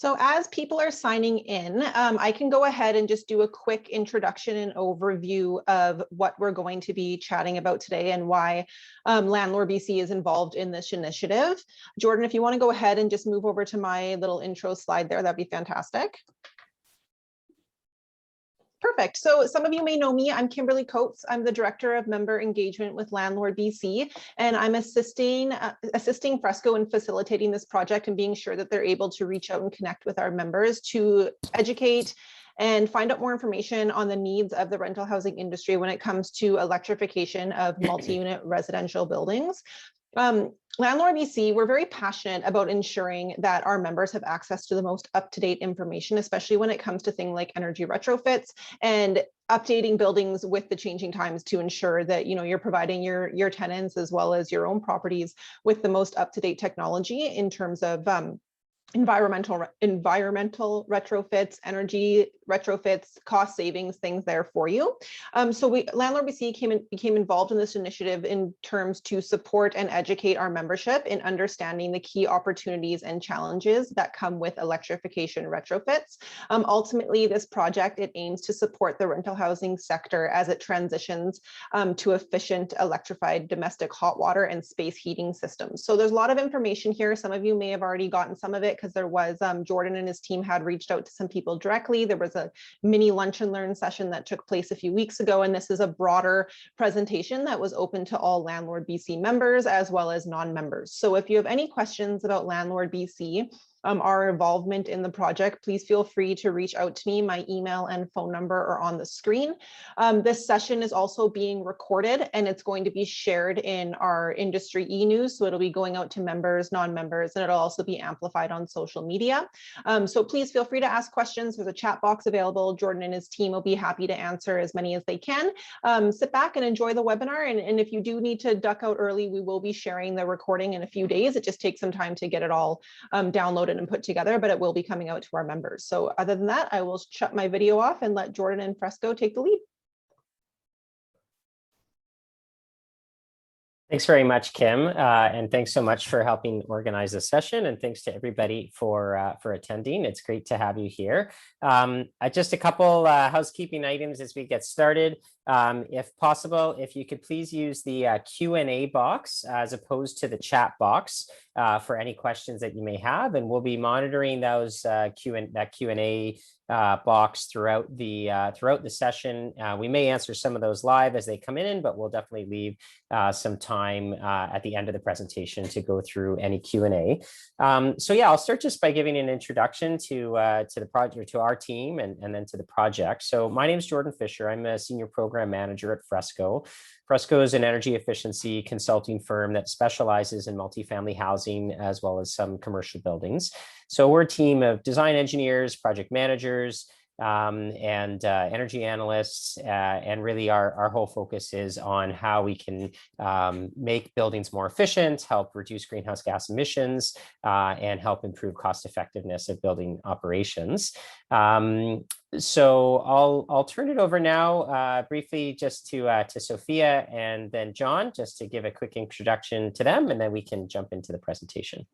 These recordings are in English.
So as people are signing in, I can go ahead and just do a quick introduction and overview of what we're going to be chatting about today and why LandlordBC is involved in this initiative. Jordan, if you want to go ahead and just move over to my little intro slide there, that'd be fantastic. Perfect. So some of you may know me. I'm Kimberly Coates. I'm the Director of Member Engagement with LandlordBC, and I'm assisting FRESCo in facilitating this project and being sure that they're able to reach out and connect with our members to educate and find out more information on the needs of the rental housing industry when it comes to electrification of multi-unit residential buildings. LandlordBC, we're very passionate about ensuring that our members have access to the most up-to-date information, especially when it comes to things like energy retrofits and updating buildings with the changing times to ensure that you're providing your tenants as well as your own properties with the most up-to-date technology in terms of environmental retrofits, energy retrofits, cost savings, things there for you. So LandlordBC became involved in this initiative in terms to support and educate our membership in understanding the key opportunities and challenges that come with electrification retrofits. Ultimately, this project, it aims to support the rental housing sector as it transitions to efficient electrified domestic hot water and space heating systems. So there's a lot of information here. Some of you may have already gotten some of it because there was Jordan and his team had reached out to some people directly. There was a mini lunch and learn session that took place a few weeks ago, and this is a broader presentation that was open to all LandlordBC members as well as non-members. So if you have any questions about LandlordBC, our involvement in the project, please feel free to reach out to me. My email and phone number are on the screen. This session is also being recorded and it's going to be shared in our industry e-news. So it'll be going out to members, non-members, and it'll also be amplified on social media. So please feel free to ask questions. There's a chat box available. Jordan and his team will be happy to answer as many as they can. Sit back and enjoy the webinar. And if you do need to duck out early, we will be sharing the recording in a few days. It just takes some time to get it all downloaded and put together, but it will be coming out to our members. So other than that, I will shut my video off and let Jordan and FRESCo take the lead. Thanks very much, Kim, and thanks so much for helping organize this session, and thanks to everybody for attending. It's great to have you here. Just a couple housekeeping items as we get started. If possible, if you could please use the Q&A box as opposed to the chat box for any questions that you may have, and we'll be monitoring those that Q&A box throughout the session. We may answer some of those live as they come in, but we'll definitely leave some time at the end of the presentation to go through any Q&A. So yeah, I'll start just by giving an introduction to the project, to our team, and then to the project. So my name is Jordan Fisher. I'm a senior program manager at FRESCo. FRESCo is an energy efficiency consulting firm that specializes in multifamily housing as well as some commercial buildings. So we're a team of design engineers, project managers, and energy analysts, and really our whole focus is on how we can make buildings more efficient, help reduce greenhouse gas emissions, and help improve cost effectiveness of building operations. So I'll turn it over now briefly just to Sophia and then John, just to give a quick introduction to them, and then we can jump into the presentation.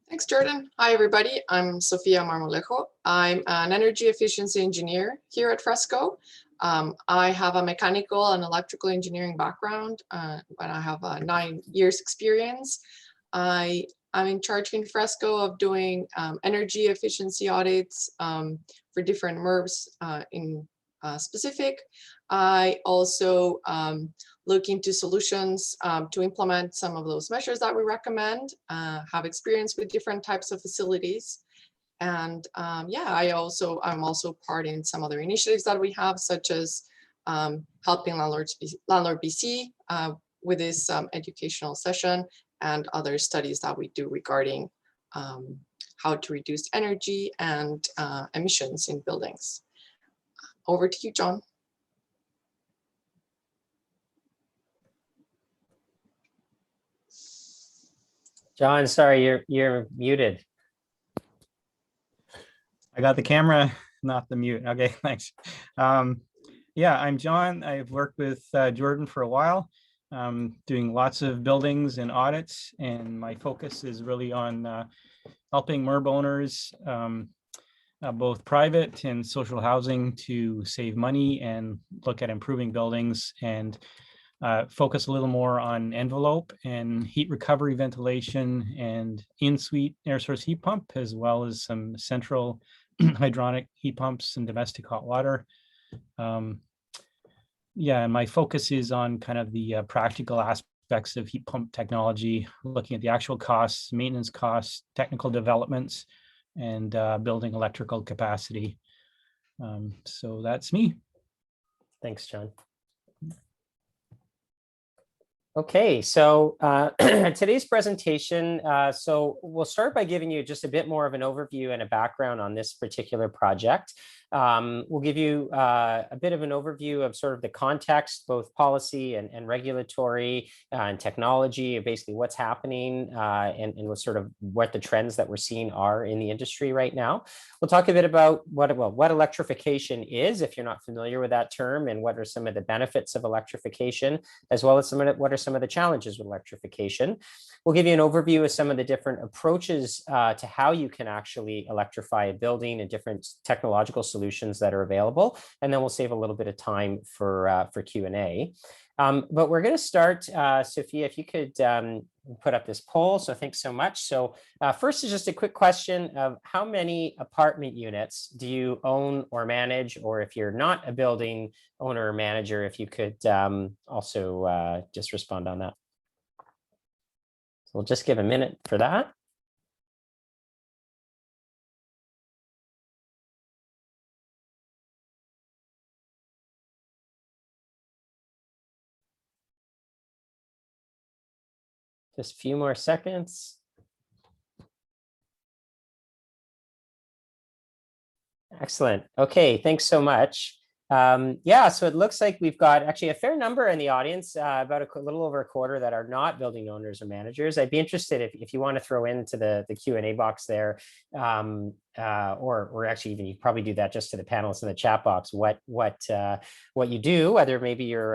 Thanks, Jordan. Hi, everybody. I'm Sophia Marmolejo. I'm an energy efficiency engineer here at FRESCo. I have a mechanical and electrical engineering background, but I have 9 years experience. I'm in charge in FRESCo of doing energy efficiency audits for different MURBs in specific. I also look into solutions to implement some of those measures that we recommend, have experience with different types of facilities. And yeah, I'm also part in some other initiatives that we have, such as helping LandlordBC with this educational session and other studies that we do regarding how to reduce energy and emissions in buildings. Over to you, John. John, sorry, you're muted. I got the camera, not the mute. Okay, thanks. Yeah, I'm John. I've worked with Jordan for a while, doing lots of buildings and audits, and my focus is really on helping MURB owners, both private and social housing, to save money and look at improving buildings, and focus a little more on envelope and heat recovery, ventilation, and in-suite air source heat pump, as well as some central hydronic heat pumps and domestic hot water. Yeah, and my focus is on kind of the practical aspects of heat pump technology, looking at the actual costs, maintenance costs, technical developments, and building electrical capacity. So that's me. Thanks, John. Okay, so today's presentation, so we'll start by giving you just a bit more of an overview and a background on this particular project. We'll give you a bit of an overview of sort of the context, both policy and regulatory and technology, and basically what's happening and what the trends that we're seeing are in the industry right now. We'll talk a bit about what electrification is, if you're not familiar with that term, and what are some of the benefits of electrification, as well as what are some of the challenges with electrification. We'll give you an overview of some of the different approaches to how you can actually electrify a building and different technological solutions that are available. And then we'll save a little bit of time for Q&A. But we're going to start, Sophia, if you could put up this poll. So thanks so much. So first is just a quick question of how many apartment units do you own or manage, or if you're not a building owner or manager, if you could also just respond on that. So we'll just give a minute for that. Just a few more seconds. Excellent. Okay, thanks so much. Yeah, so it looks like we've got actually a fair number in the audience, about a little over a quarter that are not building owners or managers. I'd be interested if you want to throw into the Q&A box there, or actually even you probably do that just to the panelists in the chat box, what you do, whether maybe you're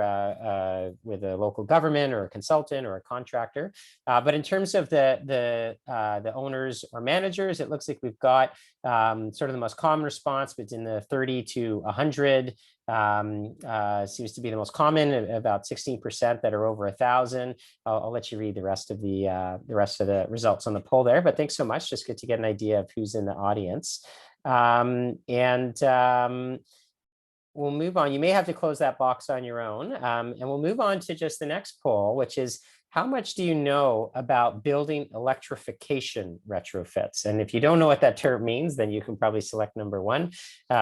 with a local government or a consultant or a contractor. But in terms of the owners or managers, it looks like we've got sort of the most common response within the 30 to 100. Seems to be the most common, about 16% that are over 1,000. I'll let you read the rest of the results on the poll there, but thanks so much. Just good to get an idea of who's in the audience. We'll move on. You may have to close that box on your own, and we'll move on to just the next poll, which is how much do you know about building electrification retrofits? And if you don't know what that term means, then you can probably select number 1,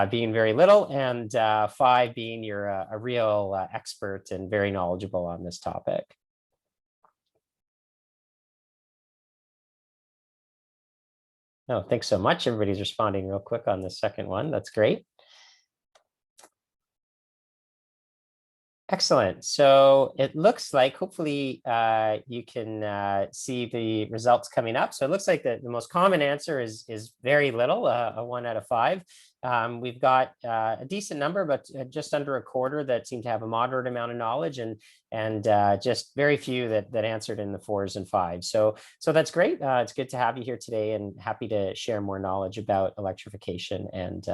being very little, and 5 being you're a real expert and very knowledgeable on this topic. Oh, thanks so much. Everybody's responding real quick on the second one. That's great. Excellent. So it looks like hopefully you can see the results coming up. So it looks like the most common answer is very little, a 1 out of 5. We've got a decent number, but just under a quarter that seem to have a moderate amount of knowledge, and just very few that answered in the 4s and 5s. So that's great. It's good to have you here today, and happy to share more knowledge about electrification and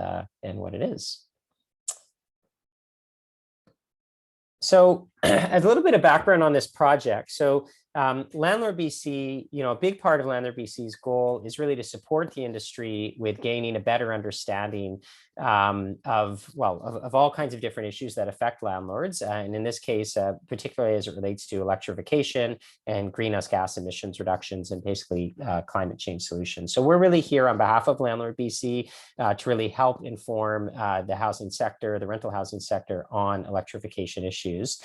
what it is. So a little bit of background on this project. So LandlordBC, a big part of LandlordBC's goal is really to support the industry with gaining a better understanding of all kinds of different issues that affect landlords. And in this case, particularly as it relates to electrification and greenhouse gas emissions reductions, and basically climate change solutions. So we're really here on behalf of LandlordBC to really help inform the housing sector, the rental housing sector, on electrification issues.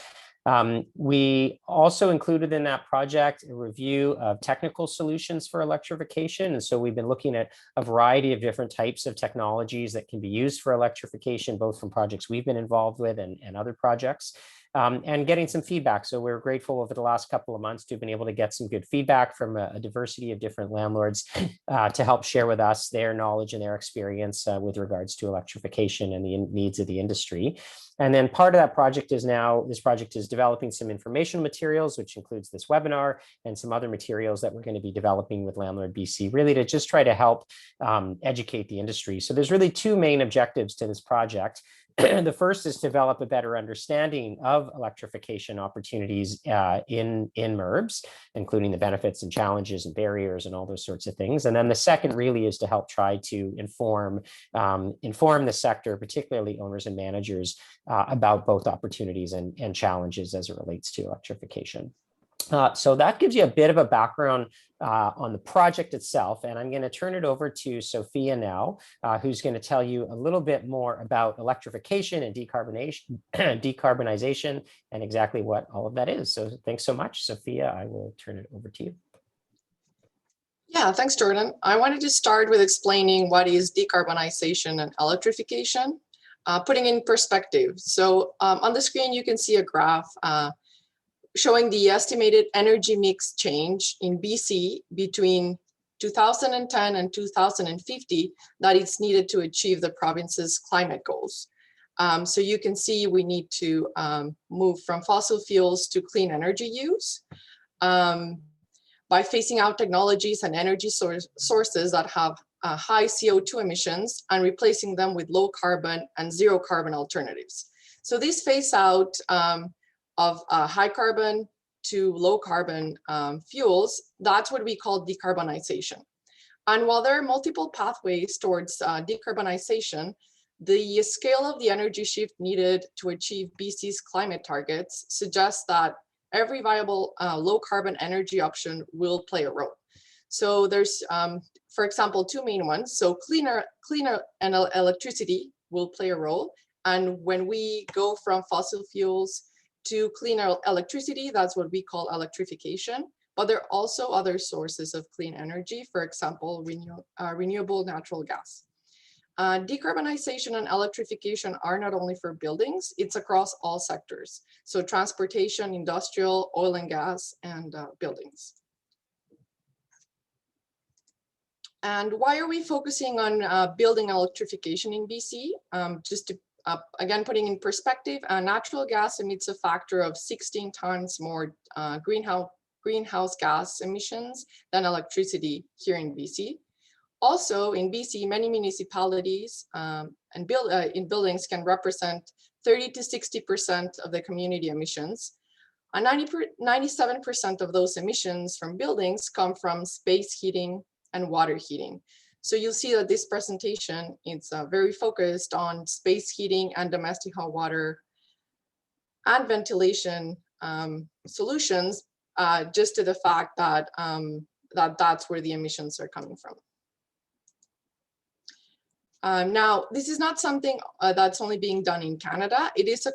We also included in that project a review of technical solutions for electrification. And so we've been looking at a variety of different types of technologies that can be used for electrification, both from projects we've been involved with and other projects. and getting some feedback. So we're grateful over the last couple of months to have been able to get some good feedback from a diversity of different landlords to help share with us their knowledge and their experience with regards to electrification and the needs of the industry. And then part of that project is now, this project is developing some informational materials, which includes this webinar and some other materials that we're going to be developing with LandlordBC, really to just try to help educate the industry. So there's really two main objectives to this project. The first is to develop a better understanding of electrification opportunities in MURBs, including the benefits and challenges and barriers and all those sorts of things. And then the second really is to help try to inform the sector, particularly owners and managers, about both opportunities and challenges as it relates to electrification. So that gives you a bit of a background on the project itself, and I'm going to turn it over to Sophia now, who's going to tell you a little bit more about electrification and decarbonization and exactly what all of that is. So thanks so much, Sophia. I will turn it over to you. Yeah, thanks, Jordan. I wanted to start with explaining what is decarbonization and electrification, putting in perspective. So on the screen, you can see a graph showing the estimated energy mix change in BC between 2010 and 2050 that is needed to achieve the province's climate goals. So you can see we need to move from fossil fuels to clean energy use by phasing out technologies and energy sources that have high CO2 emissions and replacing them with low carbon and zero carbon alternatives. So this phase out of high carbon to low carbon fuels, that's what we call decarbonization. And while there are multiple pathways towards decarbonization, the scale of the energy shift needed to achieve BC's climate targets suggests that every viable low carbon energy option will play a role. So there's, for example, two main ones. So cleaner electricity will play a role. And when we go from fossil fuels to cleaner electricity, that's what we call electrification. But there are also other sources of clean energy, for example, renewable natural gas. Decarbonization and electrification are not only for buildings, it's across all sectors. So transportation, industrial, oil and gas, and buildings. And why are we focusing on building electrification in BC? Just to again, putting in perspective, natural gas emits a factor of 16 times more greenhouse gas emissions than electricity here in BC. Also, in BC, many municipalities in buildings can represent 30 to 60% of the community emissions. 97% of those emissions from buildings come from space heating and water heating. So you'll see that this presentation is very focused on space heating and domestic hot water and ventilation solutions, just to the fact that that's where the emissions are coming from. Now, this is not something that's only being done in Canada. It is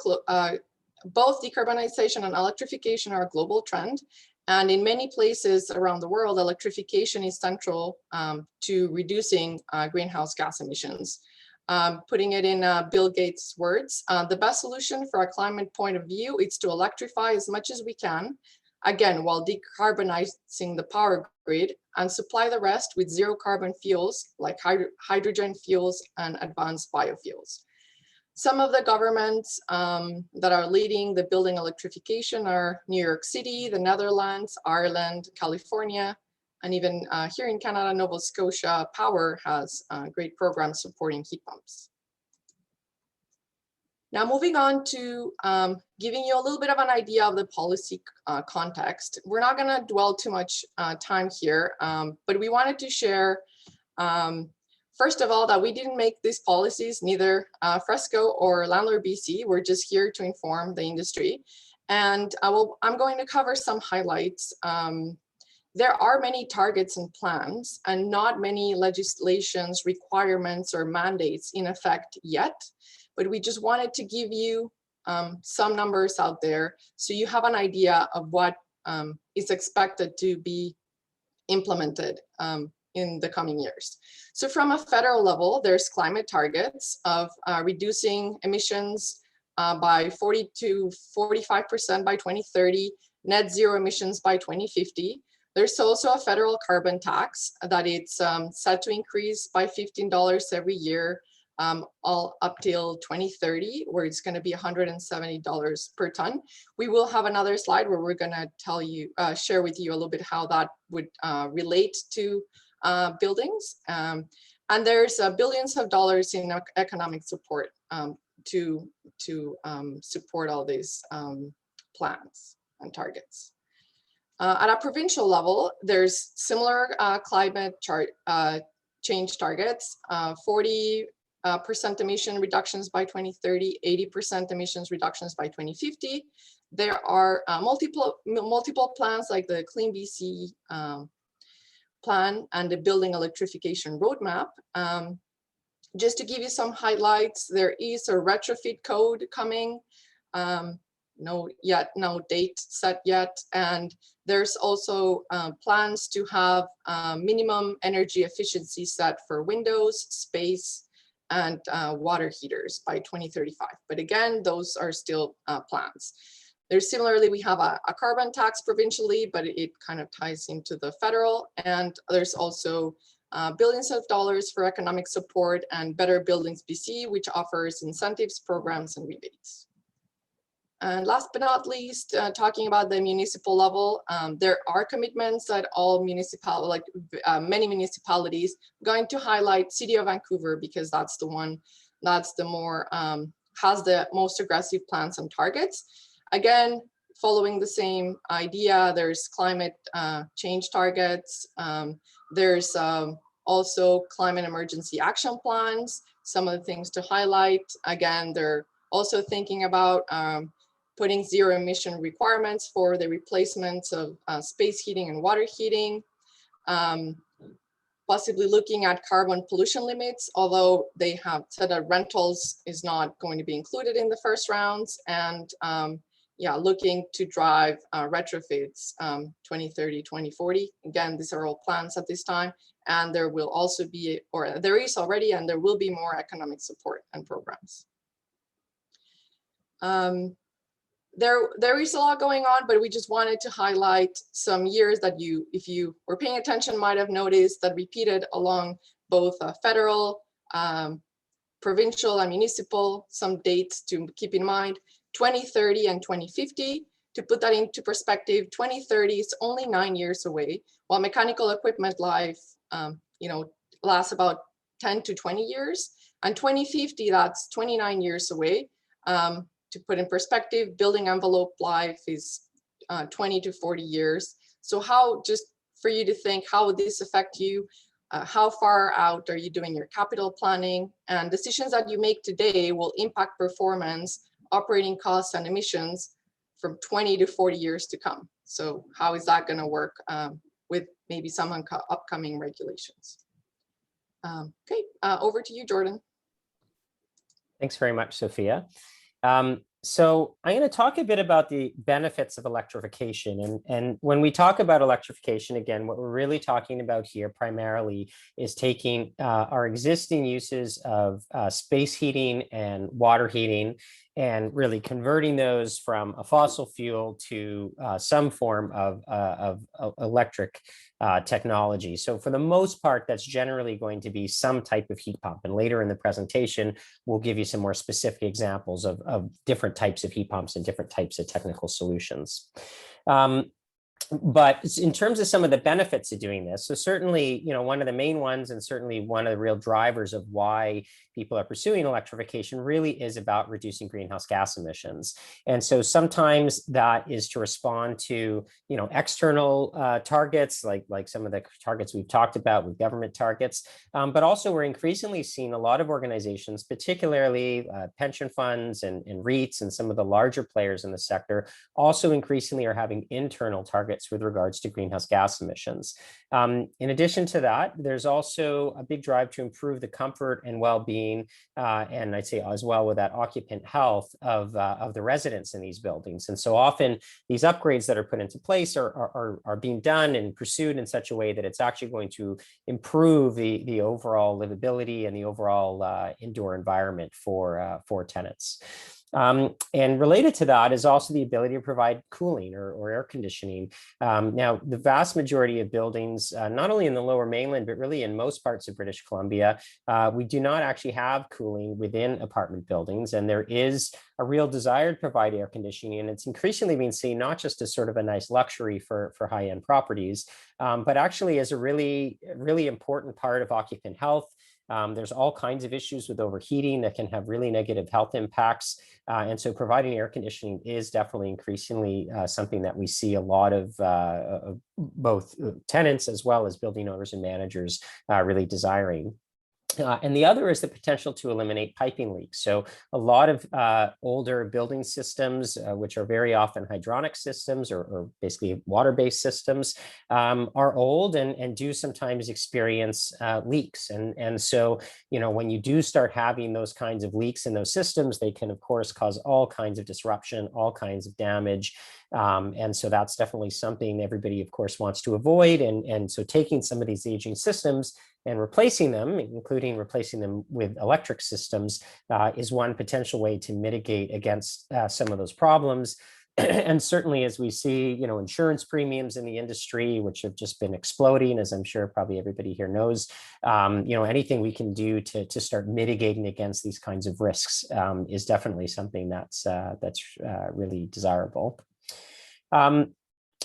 both decarbonization and electrification are a global trend. And in many places around the world, electrification is central to reducing greenhouse gas emissions. Putting it in Bill Gates' words, the best solution for a climate point of view is to electrify as much as we can, again, while decarbonizing the power grid, and supply the rest with zero carbon fuels like hydrogen fuels and advanced biofuels. Some of the governments that are leading the building electrification are New York City, the Netherlands, Ireland, California, and even here in Canada, Nova Scotia Power has great programs supporting heat pumps. Now moving on to giving you a little bit of an idea of the policy context. We're not going to dwell too much time here, but we wanted to share first of all, that we didn't make these policies, neither FRESCo or LandlordBC. We're just here to inform the industry. And I'm going to cover some highlights. There are many targets and plans, and not many legislations, requirements, or mandates in effect yet. But we just wanted to give you some numbers out there so you have an idea of what is expected to be implemented in the coming years. So from a federal level, there's climate targets of reducing emissions by 40 to 45% by 2030, net zero emissions by 2050. There's also a federal carbon tax that it's set to increase by $15 every year, all up till 2030, where it's going to be $170 per ton. We will have another slide where we're going to tell you, share with you a little bit how that would relate to buildings. And there's billions of dollars in economic support to support all these plans and targets. At a provincial level, there's similar climate change targets, 40% emission reductions by 2030, 80% emissions reductions by 2050. There are multiple plans like the Clean BC plan and the Building Electrification Roadmap. Just to give you some highlights, there is a retrofit code coming. No date set yet, and there's also plans to have minimum energy efficiency set for windows, space, and water heaters by 2035. But again, those are still plans. There's similarly, we have a carbon tax provincially, but it kind of ties into the federal, and there's also billions of dollars for economic support and Better Buildings BC, which offers incentives, programs, and rebates. And last but not least, talking about the municipal level, there are commitments that all many municipalities. I'm going to highlight City of Vancouver because that's the one that's the more has the most aggressive plans and targets. Again, following the same idea, there's climate change targets. There's also climate emergency action plans. Some of the things to highlight. Again, they're also thinking about putting zero emission requirements for the replacements of space heating and water heating, possibly looking at carbon pollution limits, although they have said that rentals is not going to be included in the first rounds, and looking to drive retrofits 2030, 2040. Again, these are all plans at this time, and there will also be, or there is already, and there will be more economic support and programs. There is a lot going on, but we just wanted to highlight some years that if you were paying attention, might have noticed that repeated along both federal, provincial, and municipal, some dates to keep in mind, 2030 and 2050. To put that into perspective, 2030 is only 9 years away, while mechanical equipment life, lasts about 10 to 20 years, and 2050, that's 29 years away. To put in perspective, building envelope life is 20 to 40 years. So just for you to think, how would this affect you? How far out are you doing your capital planning? And decisions that you make today will impact performance, operating costs, and emissions from 20 to 40 years to come. So how is that going to work with maybe some upcoming regulations? Okay, over to you, Jordan. Thanks very much, Sophia. So I'm going to talk a bit about the benefits of electrification. And when we talk about electrification, again, what we're really talking about here primarily is taking our existing uses of space heating and water heating and really converting those from a fossil fuel to some form of electric technology. So for the most part, that's generally going to be some type of heat pump. And later in the presentation, we'll give you some more specific examples of different types of heat pumps and different types of technical solutions. But in terms of some of the benefits of doing this, so certainly, one of the main ones, and certainly one of the real drivers of why people are pursuing electrification really is about reducing greenhouse gas emissions. And so sometimes that is to respond to, external targets, like some of the targets we've talked about with government targets. But also we're increasingly seeing a lot of organizations, particularly pension funds and REITs and some of the larger players in the sector, also increasingly are having internal targets with regards to greenhouse gas emissions. In addition to that, there's also a big drive to improve the comfort and well-being, and I'd say as well with that occupant health of the residents in these buildings. And so often these upgrades that are put into place are being done and pursued in such a way that it's actually going to improve the overall livability and the overall indoor environment for tenants. And related to that is also the ability to provide cooling or air conditioning. Now, the vast majority of buildings, not only in the Lower Mainland, but really in most parts of British Columbia, we do not actually have cooling within apartment buildings. And there is a real desire to provide air conditioning. And it's increasingly being seen not just as sort of a nice luxury for high-end properties, but actually as a really important part of occupant health. There's all kinds of issues with overheating that can have really negative health impacts. And so providing air conditioning is definitely increasingly something that we see a lot of both tenants as well as building owners and managers really desiring. And the other is the potential to eliminate piping leaks. So a lot of older building systems, which are very often hydronic systems or basically water-based systems, are old and do sometimes experience leaks. And so, when you do start having those kinds of leaks in those systems, they can, of course, cause all kinds of disruption, all kinds of damage. And so that's definitely something everybody, of course, wants to avoid. And so taking some of these aging systems and replacing them, including replacing them with electric systems, is one potential way to mitigate against some of those problems. And certainly, as we see, insurance premiums in the industry, which have just been exploding, as I'm sure probably everybody here knows, anything we can do to start mitigating against these kinds of risks is definitely something that's really desirable.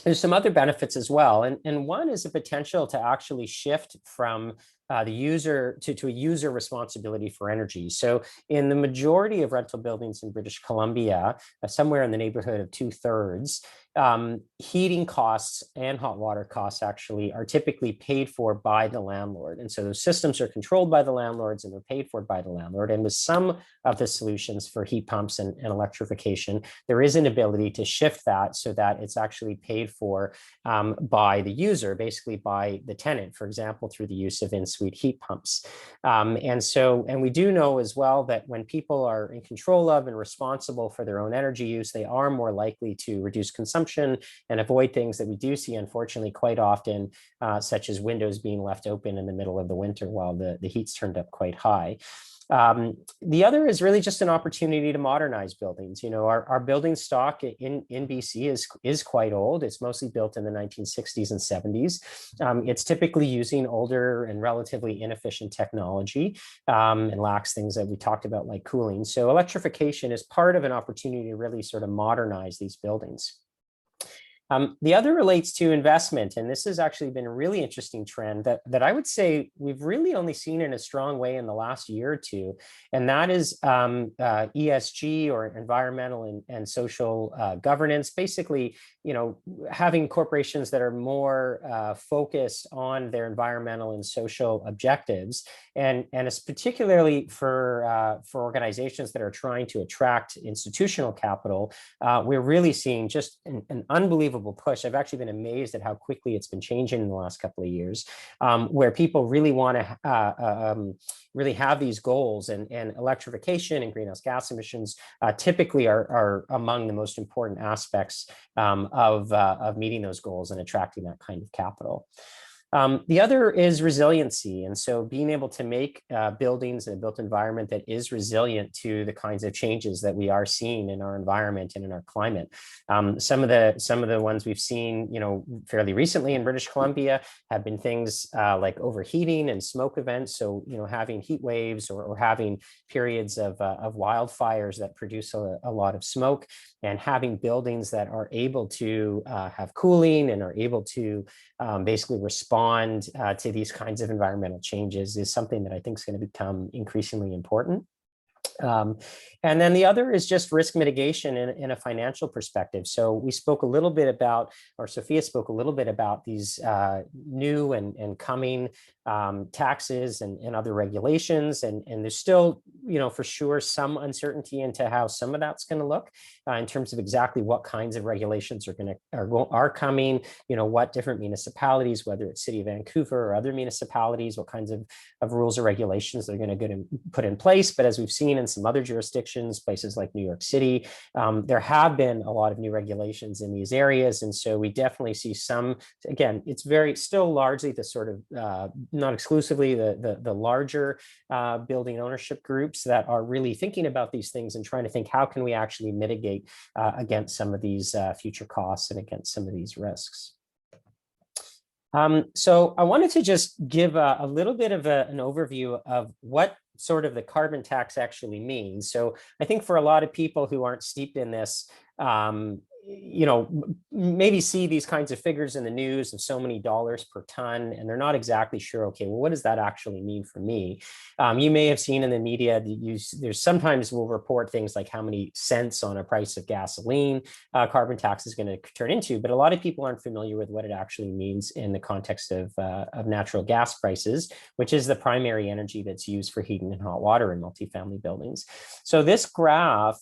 There's some other benefits as well. And one is a potential to actually shift from the user to a user responsibility for energy. So in the majority of rental buildings in British Columbia, somewhere in the neighborhood of 2/3, heating costs and hot water costs actually are typically paid for by the landlord. And so those systems are controlled by the landlords and they're paid for by the landlord. And with some of the solutions for heat pumps and electrification, there is an ability to shift that so that it's actually paid for by the user, basically by the tenant, for example, through the use of in-suite heat pumps. And we do know as well that when people are in control of and responsible for their own energy use, they are more likely to reduce consumption and avoid things that we do see, unfortunately, quite often, such as windows being left open in the middle of the winter while the heat's turned up quite high. The other is really just an opportunity to modernize buildings. Our building stock in BC is quite old. It's mostly built in the 1960s and 70s. It's typically using older and relatively inefficient technology and lacks things that we talked about like cooling. So electrification is part of an opportunity to really sort of modernize these buildings. The other relates to investment, and this has actually been a really interesting trend that I would say we've really only seen in a strong way in the last year or two, and that is ESG, or environmental and social governance. Basically, having corporations that are more focused on their environmental and social objectives, and it's particularly for organizations that are trying to attract institutional capital. We're really seeing just an unbelievable push. I've actually been amazed at how quickly it's been changing in the last couple of years, where people really want to really have these goals, and electrification and greenhouse gas emissions typically are among the most important aspects of meeting those goals and attracting that kind of capital. The other is resiliency. And so being able to make buildings and a built environment that is resilient to the kinds of changes that we are seeing in our environment and in our climate. Some of the ones we've seen, fairly recently in British Columbia have been things like overheating and smoke events. So, having heat waves or having periods of wildfires that produce a lot of smoke, and having buildings that are able to have cooling and are able to basically respond to these kinds of environmental changes is something that I think is going to become increasingly important. And then the other is just risk mitigation in a financial perspective. So we spoke a little bit about, or Sophia spoke a little bit about these new and coming taxes and other regulations. And there's still, for sure, some uncertainty into how some of that's going to look in terms of exactly what kinds of regulations are coming, what different municipalities, whether it's City of Vancouver or other municipalities, what kinds of rules or regulations they're going to put in place. But as we've seen in and some other jurisdictions, places like New York City, there have been a lot of new regulations in these areas. And so we definitely see some, again, it's still largely the sort of, not exclusively the larger building ownership groups that are really thinking about these things and trying to think, how can we actually mitigate against some of these future costs and against some of these risks. So I wanted to just give a little bit of an overview of what sort of the carbon tax actually means. So I think for a lot of people who aren't steeped in this, you know, maybe see these kinds of figures in the news of so many dollars per ton, and they're not exactly sure, okay, well, what does that actually mean for me? You may have seen in the media, there's sometimes will report things like how many cents on a price of gasoline carbon tax is going to turn into, but a lot of people aren't familiar with what it actually means in the context of natural gas prices, which is the primary energy that's used for heating and hot water in multifamily buildings. So this graph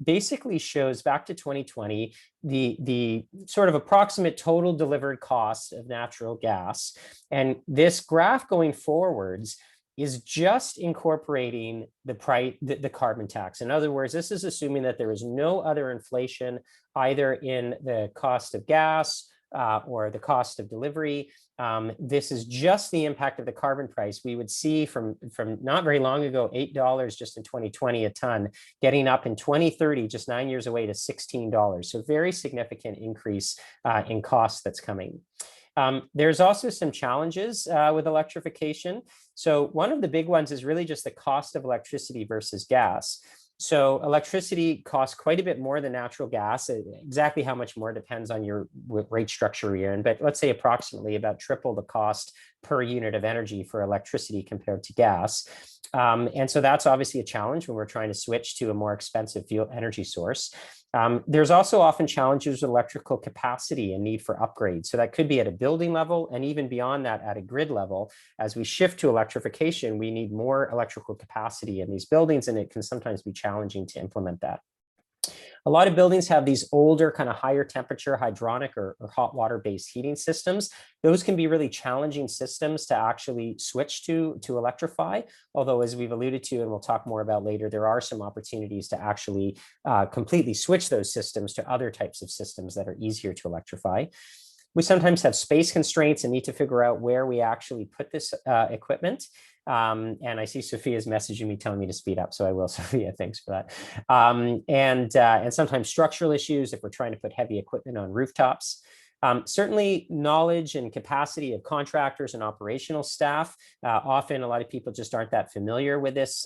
basically shows back to 2020, the sort of approximate total delivered cost of natural gas. And this graph going forwards is just incorporating the carbon tax. In other words, this is assuming that there is no other inflation either in the cost of gas or the cost of delivery. This is just the impact of the carbon price. We would see from not very long ago, $8 just in 2020 a ton, getting up in 2030, just 9 years away, to $16. So very significant increase in cost that's coming. There's also some challenges with electrification. So one of the big ones is really just the cost of electricity versus gas. So electricity costs quite a bit more than natural gas. Exactly how much more depends on your rate structure you're in, but let's say approximately about triple the cost per unit of energy for electricity compared to gas. And so that's obviously a challenge when we're trying to switch to a more expensive fuel energy source. There's also often challenges with electrical capacity and need for upgrades. So that could be at a building level, and even beyond that at a grid level. As we shift to electrification, we need more electrical capacity in these buildings, and it can sometimes be challenging to implement that. A lot of buildings have these older kind of higher temperature hydronic or hot water based heating systems. Those can be really challenging systems to actually switch to electrify. Although, as we've alluded to, and we'll talk more about later, there are some opportunities to actually completely switch those systems to other types of systems that are easier to electrify. We sometimes have space constraints and need to figure out where we actually put this equipment. And I see Sophia's messaging me telling me to speed up, so I will, Sophia, thanks for that. And sometimes structural issues if we're trying to put heavy equipment on rooftops. Certainly knowledge and capacity of contractors and operational staff. Often a lot of people just aren't that familiar with this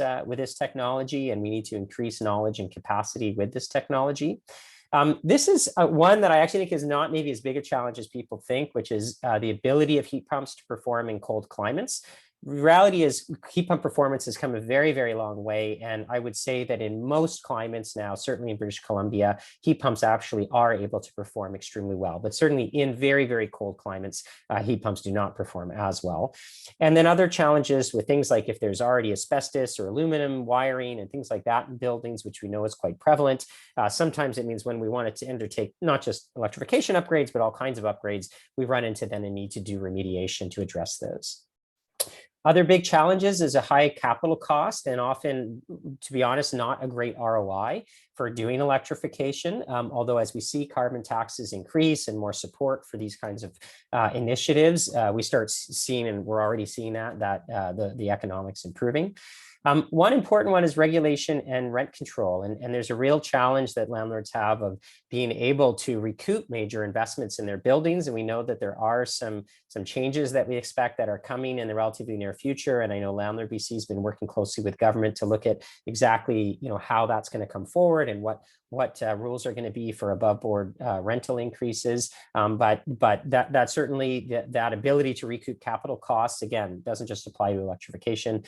technology, and we need to increase knowledge and capacity with this technology. This is one that I actually think is not maybe as big a challenge as people think, which is the ability of heat pumps to perform in cold climates. Reality is heat pump performance has come a very, very long way. And I would say that in most climates now, certainly in British Columbia, heat pumps actually are able to perform extremely well. But certainly in very, very cold climates, heat pumps do not perform as well. And then other challenges with things like if there's already asbestos or aluminum wiring and things like that in buildings, which we know is quite prevalent. Sometimes it means when we wanted to undertake not just electrification upgrades, but all kinds of upgrades, we run into then a need to do remediation to address those. Other big challenges is a high capital cost and often, to be honest, not a great ROI for doing electrification. Although as we see carbon taxes increase and more support for these kinds of initiatives, we start seeing, and we're already seeing that the economics improving. One important one is regulation and rent control. And there's a real challenge that landlords have of being able to recoup major investments in their buildings. And we know that there are some changes that we expect that are coming in the relatively near future. And I know LandlordBC has been working closely with government to look at exactly how that's going to come forward and what rules are going to be for above board rental increases. But that certainly that ability to recoup capital costs, again, doesn't just apply to electrification,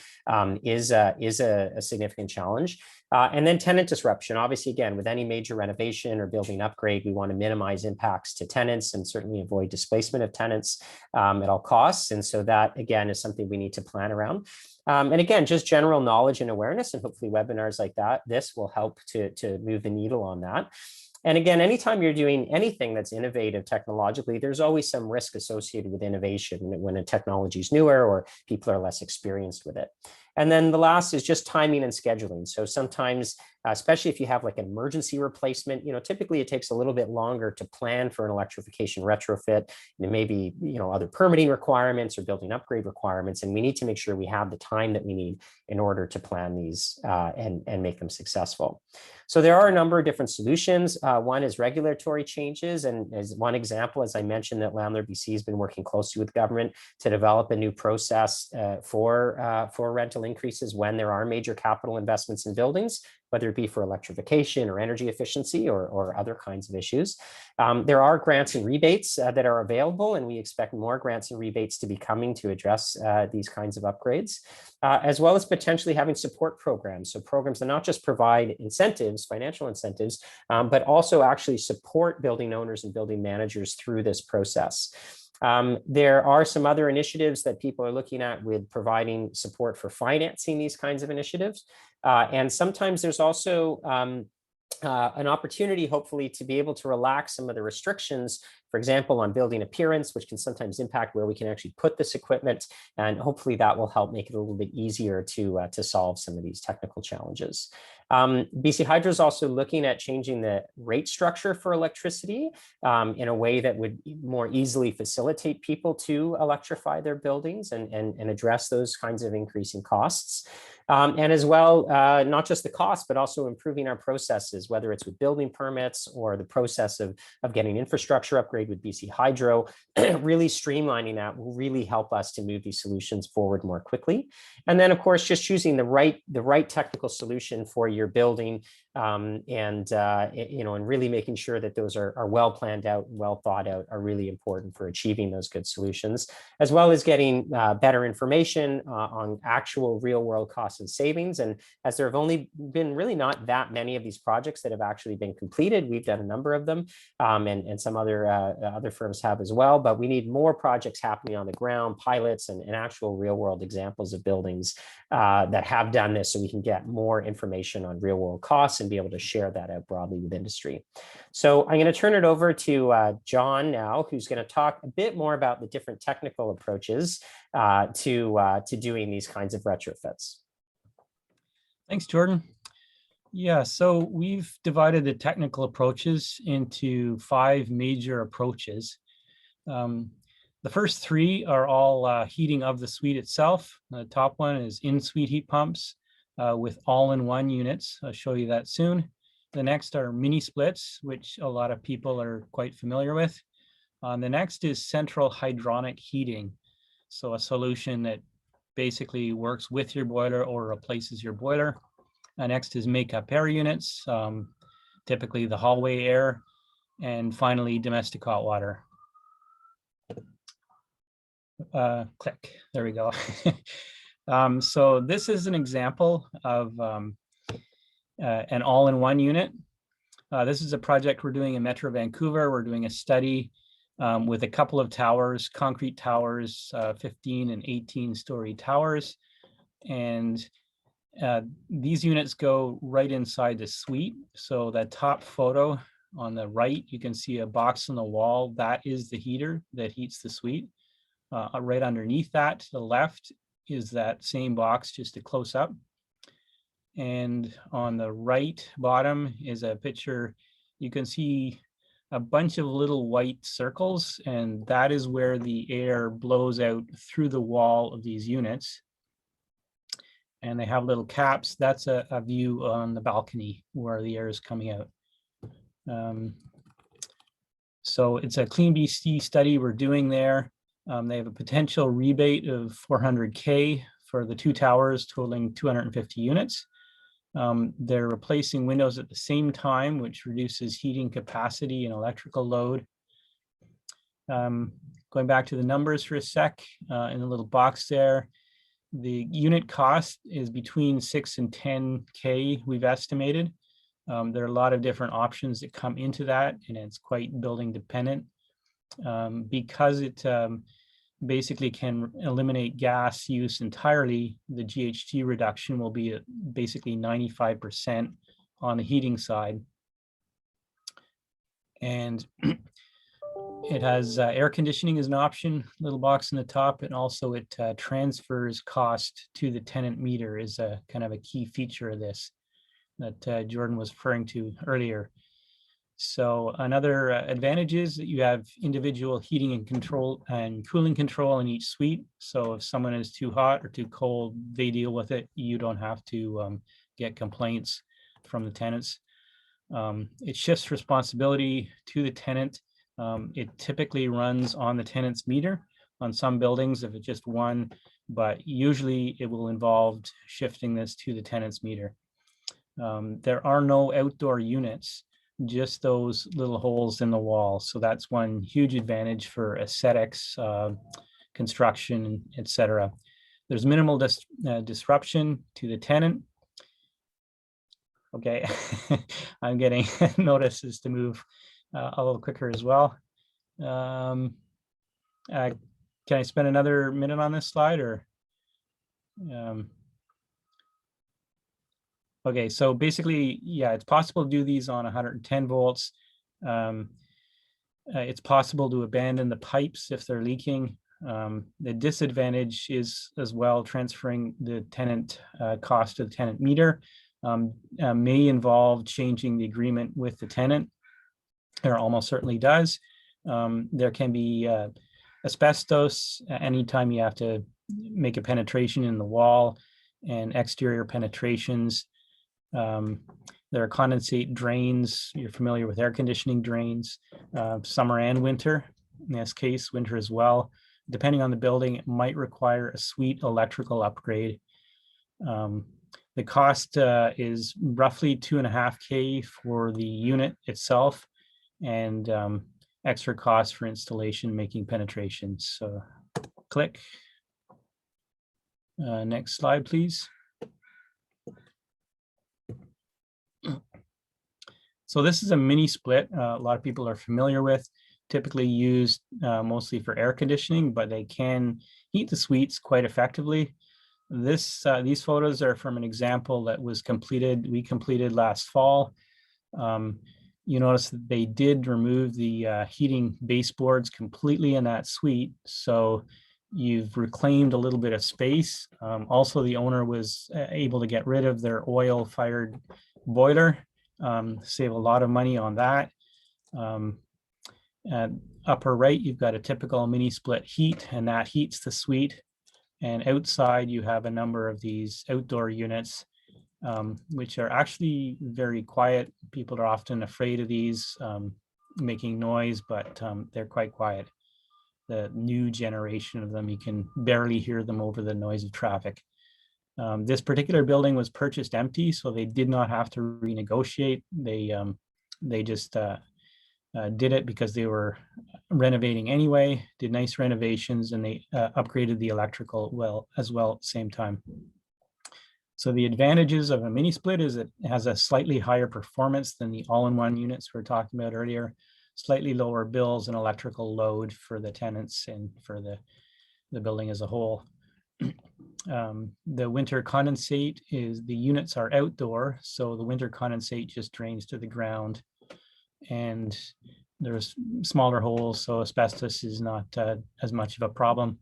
is a significant challenge. And then tenant disruption. Obviously, again, with any major renovation or building upgrade, we want to minimize impacts to tenants and certainly avoid displacement of tenants at all costs. And so that, again, is something we need to plan around. And again, just general knowledge and awareness, and hopefully webinars like this will help to move the needle on that. And again, anytime you're doing anything that's innovative technologically, there's always some risk associated with innovation when a technology is newer or people are less experienced with it. And then the last is just timing and scheduling. So sometimes, especially if you have like an emergency replacement, typically it takes a little bit longer to plan for an electrification retrofit. And it may be, other permitting requirements or building upgrade requirements. And we need to make sure we have the time that we need in order to plan these and make them successful. So there are a number of different solutions. One is regulatory changes. And as one example, as I mentioned, that LandlordBC has been working closely with government to develop a new process for rental increases when there are major capital investments in buildings, whether it be for electrification or energy efficiency or other kinds of issues. There are grants and rebates that are available, and we expect more grants and rebates to be coming to address these kinds of upgrades, as well as potentially having support programs. So programs that not just provide incentives, financial incentives, but also actually support building owners and building managers through this process. There are some other initiatives that people are looking at with providing support for financing these kinds of initiatives. And sometimes there's also an opportunity, hopefully, to be able to relax some of the restrictions, for example, on building appearance, which can sometimes impact where we can actually put this equipment. And hopefully that will help make it a little bit easier to solve some of these technical challenges. BC Hydro is also looking at changing the rate structure for electricity in a way that would more easily facilitate people to electrify their buildings and address those kinds of increasing costs. And as well, not just the cost, but also improving our processes, whether it's with building permits or the process of getting infrastructure upgrade with BC Hydro. Really streamlining that will really help us to move these solutions forward more quickly. And then, of course, just choosing the right technical solution for your building, and really making sure that those are well planned out, well thought out, are really important for achieving those good solutions, as well as getting better information on actual real world costs and savings. And as there have only been really not that many of these projects that have actually been completed, we've done a number of them, and some other firms have as well, but we need more projects happening on the ground, pilots and actual real world examples of buildings that have done this, so we can get more information on real world costs and be able to share that out broadly with industry. So I'm going to turn it over to John now, who's going to talk a bit more about the different technical approaches to doing these kinds of retrofits. Thanks, Jordan. Yeah, so we've divided the technical approaches into 5 major approaches. The first 3 are all heating of the suite itself. The top one is in-suite heat pumps with all-in-one units. I'll show you that soon. The next are mini splits, which a lot of people are quite familiar with. The next is central hydronic heating. So a solution that basically works with your boiler or replaces your boiler. Next is make-up air units, typically the hallway air. And finally, domestic hot water. Click, there we go. So this is an example of an all-in-one unit. This is a project we're doing in Metro Vancouver. We're doing a study with a couple of towers, concrete towers, 15 and 18-story towers. And these units go right inside the suite. So that top photo on the right, you can see a box on the wall. That is the heater that heats the suite. Right underneath that, to the left, is that same box, just a close-up. And on the right bottom is a picture. You can see a bunch of little white circles, and that is where the air blows out through the wall of these units. And they have little caps. That's a view on the balcony where the air is coming out. So it's a Clean BC study we're doing there. They have a potential rebate of $400K for the 2 towers, totaling 250 units. They're replacing windows at the same time, which reduces heating capacity and electrical load. Going back to the numbers for a sec, in the little box there, the unit cost is between 6 and 10K, we've estimated. There are a lot of different options that come into that, and it's quite building dependent. Because it basically can eliminate gas use entirely, the GHG reduction will be at basically 95% on the heating side. And It has air conditioning as an option, little box in the top, and also it transfers cost to the tenant meter is a kind of a key feature of this that Jordan was referring to earlier. So another advantage is that you have individual heating and control and cooling control in each suite. So if someone is too hot or too cold, they deal with it. You don't have to get complaints from the tenants. It shifts responsibility to the tenant. It typically runs on the tenant's meter on some buildings if it's just one, but usually it will involve shifting this to the tenant's meter. There are no outdoor units, just those little holes in the wall. So that's one huge advantage for aesthetics, construction, etc. There's minimal disruption to the tenant. Okay, I'm getting notices to move a little quicker as well. Can I spend another minute on this slide or? Okay, so basically, yeah, it's possible to do these on 110 volts. It's possible to abandon the pipes if they're leaking. The disadvantage is as well transferring the tenant cost to the tenant meter. May involve changing the agreement with the tenant, or almost certainly does. There can be asbestos anytime you have to make a penetration in the wall, and exterior penetrations. There are condensate drains. You're familiar with air conditioning drains, summer and winter. In this case, winter as well. Depending on the building, it might require a suite electrical upgrade. The cost is roughly $2.5K for the unit itself, and extra costs for installation, making penetrations. So click. Next slide, please. So this is a mini split. A lot of people are familiar with, typically used mostly for air conditioning, but they can heat the suites quite effectively. These photos are from an example that was we completed last fall. You notice that they did remove the heating baseboards completely in that suite. So you've reclaimed a little bit of space. Also, the owner was able to get rid of their oil-fired boiler, save a lot of money on that. At upper right, you've got a typical mini split heat, and that heats the suite. And outside, you have a number of these outdoor units, which are actually very quiet. People are often afraid of these making noise, but they're quite quiet. The new generation of them, you can barely hear them over the noise of traffic. This particular building was purchased empty, so they did not have to renegotiate. They just did it because they were renovating anyway, did nice renovations, and they upgraded the electrical as well at the same time. So the advantages of a mini split is it has a slightly higher performance than the all-in-one units we were talking about earlier, slightly lower bills and electrical load for the tenants and for the building as a whole. The winter condensate the units are outdoor, so the winter condensate just drains to the ground, and there's smaller holes, so asbestos is not as much of a problem.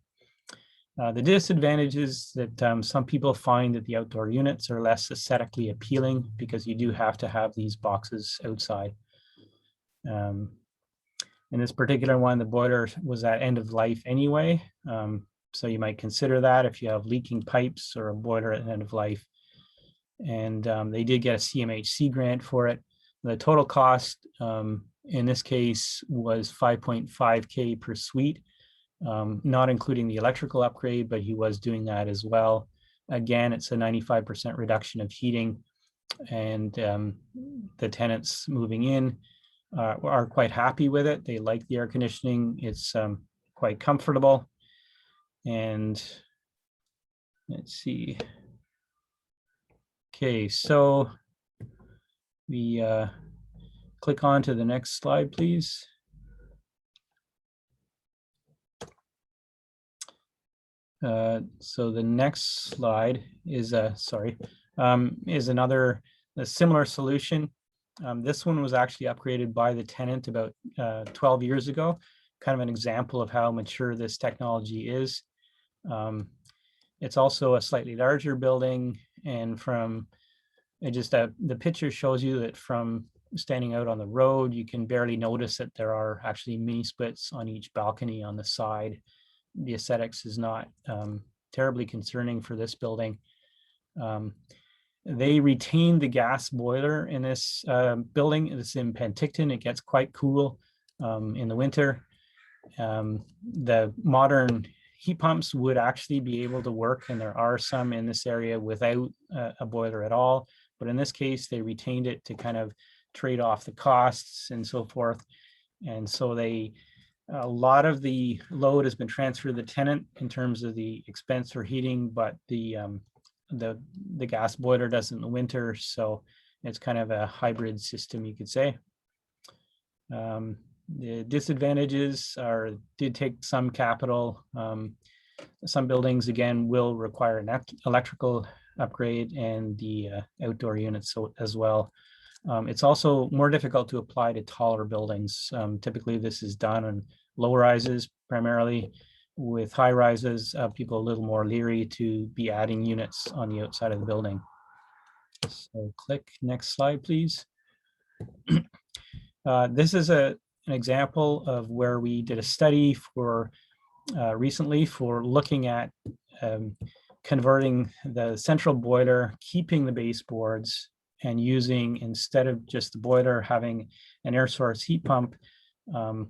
The disadvantage is that some people find that the outdoor units are less aesthetically appealing because you do have to have these boxes outside. In this particular one, the boiler was at end of life anyway, so you might consider that if you have leaking pipes or a boiler at end of life. And they did get a CMHC grant for it. The total cost in this case was $5.5K per suite, not including the electrical upgrade, but he was doing that as well. Again, it's a 95% reduction of heating, and the tenants moving in are quite happy with it. They like the air conditioning. It's quite comfortable. And let's see. Okay, so we click on to the next slide, please. So the next slide is a similar solution. This one was actually upgraded by the tenant about 12 years ago. kind of an example of how mature this technology is. It's also a slightly larger building, and from the picture shows you that from standing out on the road, you can barely notice that there are actually mini splits on each balcony on the side. The aesthetics is not terribly concerning for this building. They retained the gas boiler in this building. It's in Penticton. It gets quite cool in the winter. The modern heat pumps would actually be able to work, and there are some in this area without a boiler at all. But in this case, they retained it to kind of trade off the costs and so forth. And so a lot of the load has been transferred to the tenant in terms of the expense for heating, but the gas boiler does in the winter. So it's kind of a hybrid system, you could say. The disadvantages did take some capital. Some buildings, again, will require an electrical upgrade, and the outdoor units as well. It's also more difficult to apply to taller buildings. Typically, this is done on low rises primarily. With high rises, people are a little more leery to be adding units on the outside of the building. So click next slide, please. This is an example of where we did a study for recently for looking at converting the central boiler, keeping the baseboards, and using, instead of just the boiler, having an air source heat pump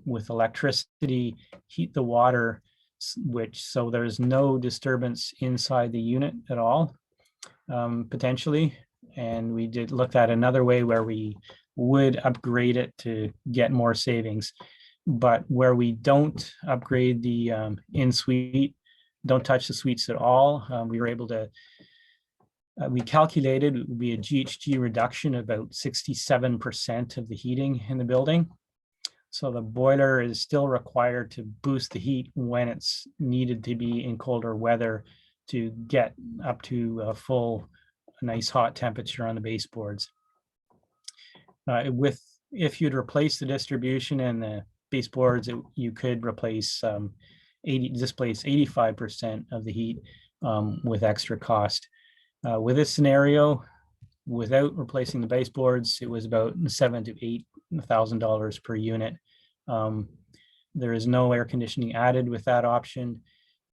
with electricity, heat the water, so there's no disturbance inside the unit at all, potentially. And we did look at another way where we would upgrade it to get more savings, but where we don't upgrade the in-suite, don't touch the suites at all, we were able to, we calculated it would be a GHG reduction of about 67% of the heating in the building. So the boiler is still required to boost the heat when it's needed to be in colder weather to get up to a full, nice hot temperature on the baseboards. If you'd replace the distribution and the baseboards, you could replace displace 85% of the heat with extra cost. With this scenario, without replacing the baseboards, it was about $7,000 to $8,000 per unit. There is no air conditioning added with that option,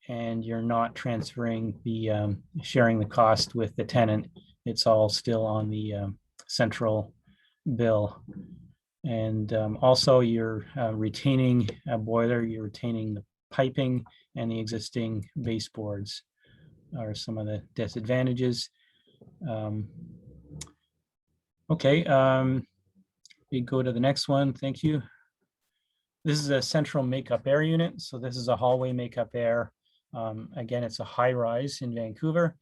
and you're not transferring the sharing the cost with the tenant. It's all still on the central bill. And also you're retaining a boiler, you're retaining the piping, and the existing baseboards are some of the disadvantages. Okay, we go to the next one. Thank you. This is a central makeup air unit. So this is a hallway makeup air. Again, it's a high rise in Vancouver.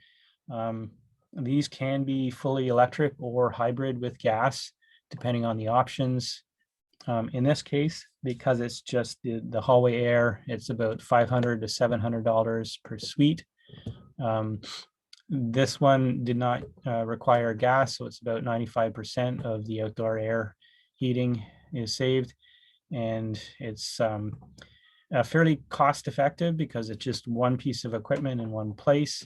These can be fully electric or hybrid with gas, depending on the options. In this case, because it's just the hallway air, it's about $500 to $700 per suite. This one did not require gas, so it's about 95% of the outdoor air heating is saved. And it's fairly cost effective because it's just one piece of equipment in one place.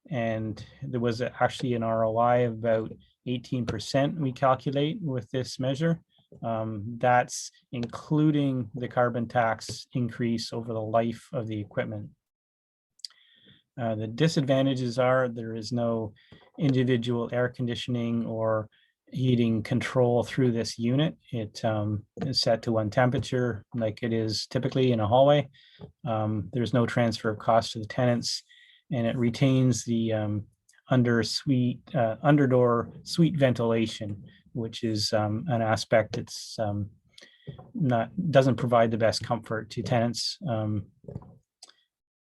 And there was actually an ROI of about 18% we calculate with this measure. That's including the carbon tax increase over the life of the equipment. The disadvantages are there is no individual air conditioning or heating control through this unit. It is set to one temperature like it is typically in a hallway. There's no transfer of cost to the tenants, and it retains the underdoor suite ventilation, which is an aspect that's doesn't provide the best comfort to tenants.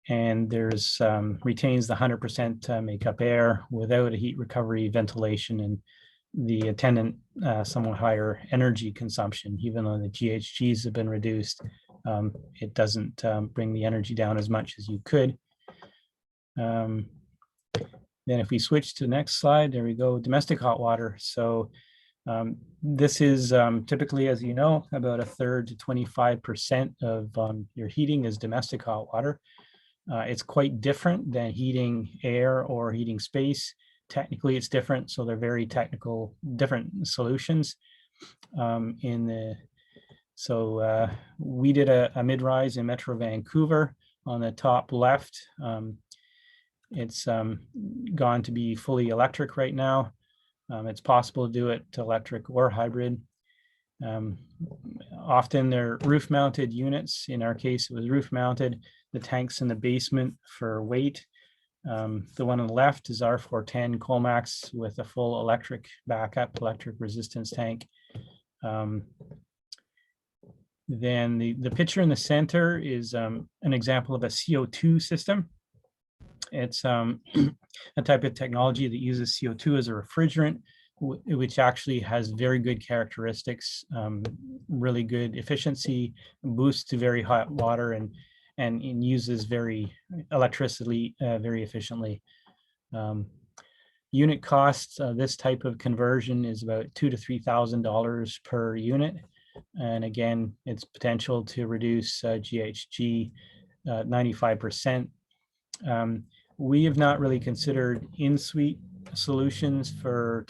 And there's retains the 100% makeup air without a heat recovery ventilation, and the attendant somewhat higher energy consumption. Even though the GHGs have been reduced, it doesn't bring the energy down as much as you could. Then if we switch to the next slide, there we go, domestic hot water. So This is typically, as you know, about a third to 25% of your heating is domestic hot water. It's quite different than heating air or heating space. Technically, it's different, so they're very technical, different solutions. We did a mid-rise in Metro Vancouver on the top left. It's gone to be fully electric right now. It's possible to do it to electric or hybrid. Often they're roof-mounted units. In our case, it was roof-mounted. The tanks in the basement for weight. The one on the left is R410 Colmax with a full electric backup, electric resistance tank. Then the picture in the center is an example of a CO2 system. It's a type of technology that uses CO2 as a refrigerant, which actually has very good characteristics, really good efficiency, boosts to very hot water, and uses electricity very efficiently. Unit costs, this type of conversion is about $2,000 to $3,000 per unit. And again, its potential to reduce GHG 95%. We have not really considered in-suite solutions for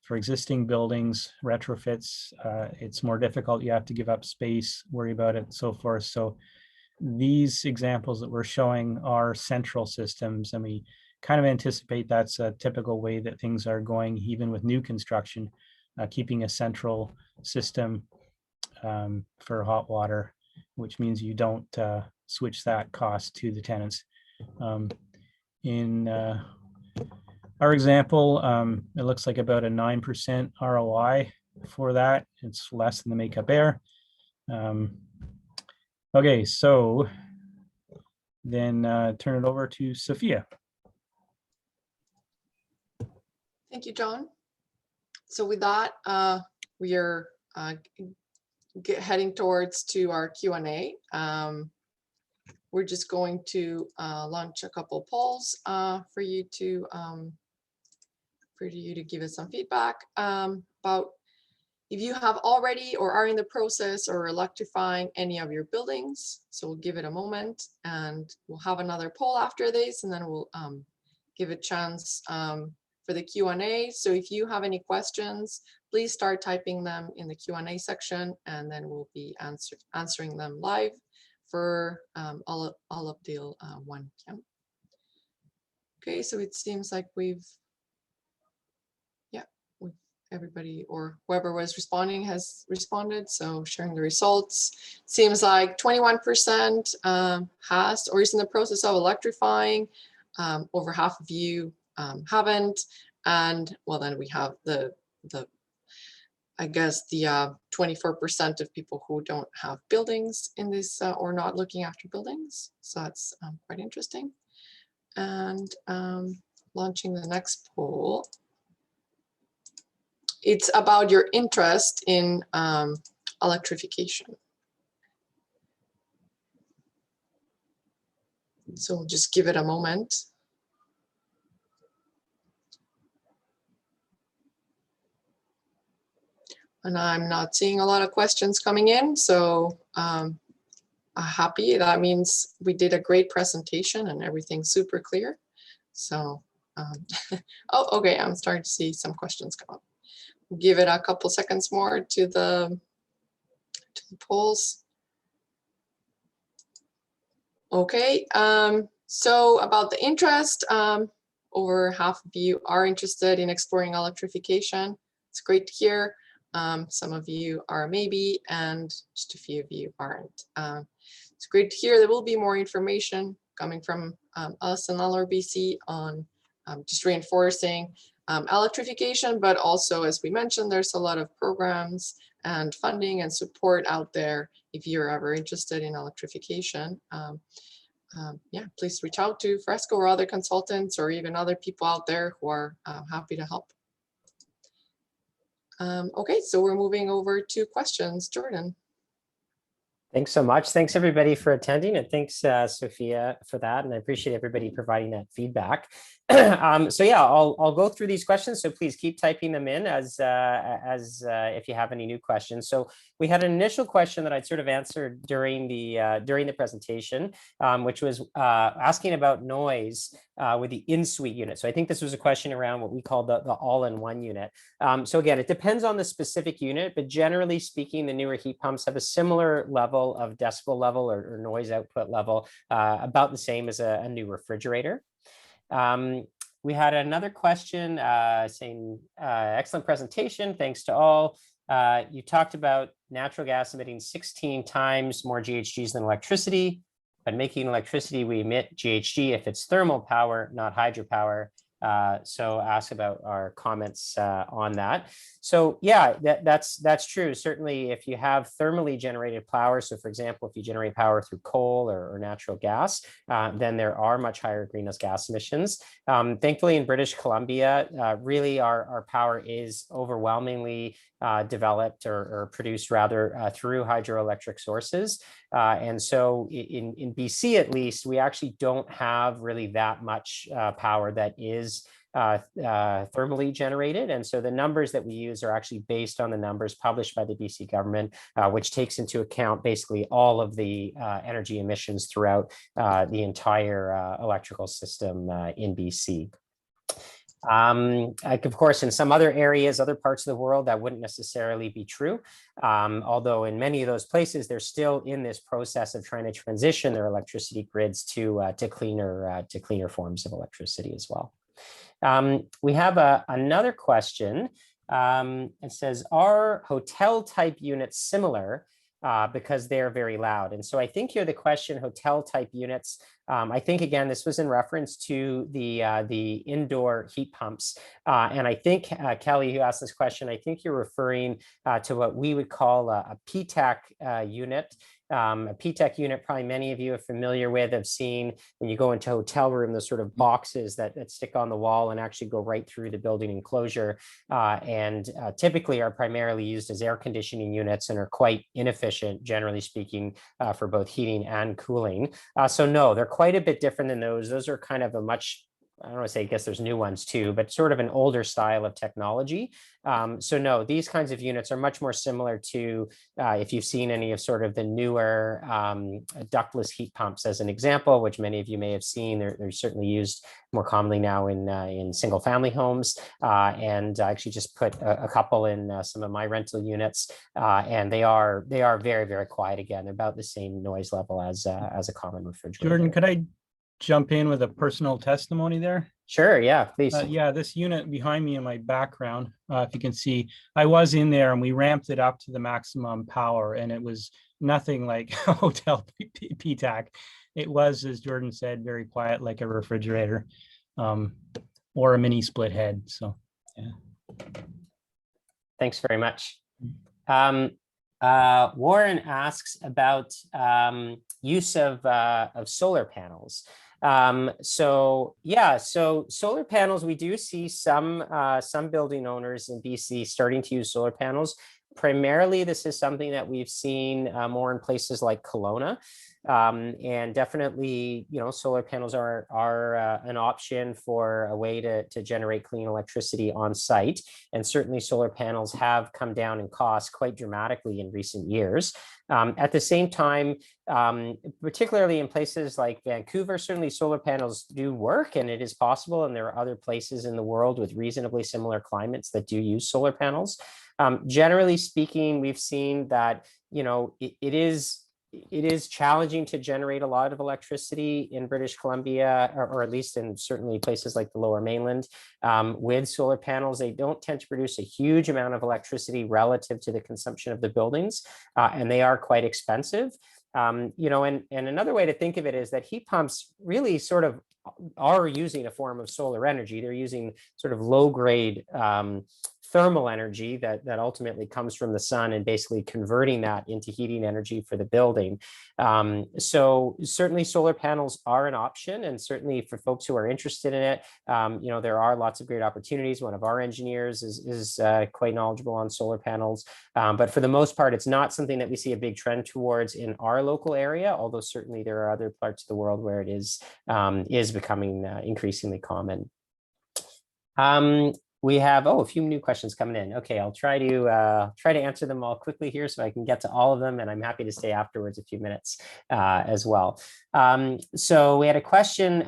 for existing buildings, retrofits. It's more difficult. You have to give up space, worry about it, and so forth. So these examples that we're showing are central systems, and we kind of anticipate that's a typical way that things are going, even with new construction, keeping a central system for hot water, which means you don't switch that cost to the tenants. In our example, it looks like about a 9% ROI for that. It's less than the makeup air. Okay, so then turn it over to Sophia. Thank you, John. So with that, we are heading towards to our Q&A. We're just going to launch a couple polls for you to give us some feedback about if you have already or are in the process or electrifying any of your buildings. So we'll give it a moment, and we'll have another poll after this, and then we'll give a chance for the Q&A. So if you have any questions, please start typing them in the Q&A section, and then we'll be answering them live for all of deal 1. Okay, so it seems like everybody or whoever was responding has responded. So sharing the results, seems like 21% has or is in the process of electrifying. Over half of you haven't, and well, then we have the I guess the 24% of people who don't have buildings in this or not looking after buildings. So that's quite interesting. And launching the next poll. It's about your interest in electrification. So we'll just give it a moment. And I'm not seeing a lot of questions coming in, so happy. That means we did a great presentation and everything's super clear. So, oh, okay, I'm starting to see some questions come up. Give it a couple seconds more to the polls. Okay, so about the interest, over half of you are interested in exploring electrification. It's great to hear. Some of you are maybe, and just a few of you aren't. It's great to hear. There will be more information coming from us and LandlordBC on just reinforcing electrification, but also, as we mentioned, there's a lot of programs and funding and support out there if you're ever interested in electrification. Yeah, please reach out to FRESCo or other consultants or even other people out there who are happy to help. Okay, so we're moving over to questions. Jordan. Thanks so much. Thanks everybody for attending, and thanks Sophia for that. And I appreciate everybody providing that feedback. So yeah, I'll go through these questions. So please keep typing them in as if you have any new questions. So we had an initial question that I'd sort of answered during the presentation, which was asking about noise with the in-suite unit. So I think this was a question around what we call the all-in-one unit. So again, it depends on the specific unit, but generally speaking, the newer heat pumps have a similar level of decibel level or noise output level, about the same as a new refrigerator. We had another question saying, excellent presentation, thanks to all. You talked about natural gas emitting 16 times more GHGs than electricity, but making electricity, we emit GHG if it's thermal power, not hydropower. So ask about our comments on that. So yeah, that's true. Certainly, if you have thermally generated power, so for example, if you generate power through coal or natural gas, then there are much higher greenhouse gas emissions. Thankfully, in British Columbia, really our power is overwhelmingly developed or produced rather through hydroelectric sources. And so in BC, at least, we actually don't have really that much power that is thermally generated. And so the numbers that we use are actually based on the numbers published by the BC government, which takes into account basically all of the energy emissions throughout the entire electrical system in BC. Of course, in some other areas, other parts of the world, that wouldn't necessarily be true. Although in many of those places, they're still in this process of trying to transition their electricity grids to cleaner forms of electricity as well. We have another question. It says, are hotel type units similar because they're very loud? And so I think here the question, hotel type units, I think, again, this was in reference to the indoor heat pumps. And I think, Kelly, who asked this question, I think you're referring to what we would call a PTAC unit. A PTAC unit, probably many of you are familiar with, have seen when you go into a hotel room, those sort of boxes that stick on the wall and actually go right through the building enclosure, and typically are primarily used as air conditioning units and are quite inefficient, generally speaking, for both heating and cooling. So no, they're quite a bit different than those. Those are kind of a much, I don't want to say, I guess there's new ones too, but sort of an older style of technology. So no, these kinds of units are much more similar to, if you've seen any of sort of the newer ductless heat pumps as an example, which many of you may have seen. They're certainly used more commonly now in single family homes. And I actually just put a couple in some of my rental units, and they are very, very quiet, again, about the same noise level as a common refrigerator. Jordan, could I jump in with a personal testimony there? Sure, yeah, please. Yeah, this unit behind me in my background, if you can see, I was in there and we ramped it up to the maximum power, and it was nothing like a hotel PTAC. It was, as Jordan said, very quiet, like a refrigerator, or a mini split head. So, yeah. Thanks very much. Warren asks about use of solar panels. So yeah, so solar panels, we do see some building owners in BC starting to use solar panels. Primarily, this is something that we've seen more in places like Kelowna. And definitely, you know, solar panels are an option for a way to generate clean electricity on site. And certainly solar panels have come down in cost quite dramatically in recent years. At the same time, particularly in places like Vancouver, certainly solar panels do work, and it is possible. And there are other places in the world with reasonably similar climates that do use solar panels. Generally speaking, we've seen that, you know, it is challenging to generate a lot of electricity in British Columbia, or at least in certainly places like the Lower Mainland. With solar panels, they don't tend to produce a huge amount of electricity relative to the consumption of the buildings, and they are quite expensive. You know, and another way to think of it is that heat pumps really sort of are using a form of solar energy. They're using sort of low-grade thermal energy that ultimately comes from the sun and basically converting that into heating energy for the building. So certainly solar panels are an option, and certainly for folks who are interested in it, there are lots of great opportunities. One of our engineers is quite knowledgeable on solar panels, but for the most part, it's not something that we see a big trend towards in our local area, although certainly there are other parts of the world where it is becoming increasingly common. We have a few new questions coming in. Okay, I'll try to answer them all quickly here so I can get to all of them, and I'm happy to stay afterwards a few minutes as well. So we had a question.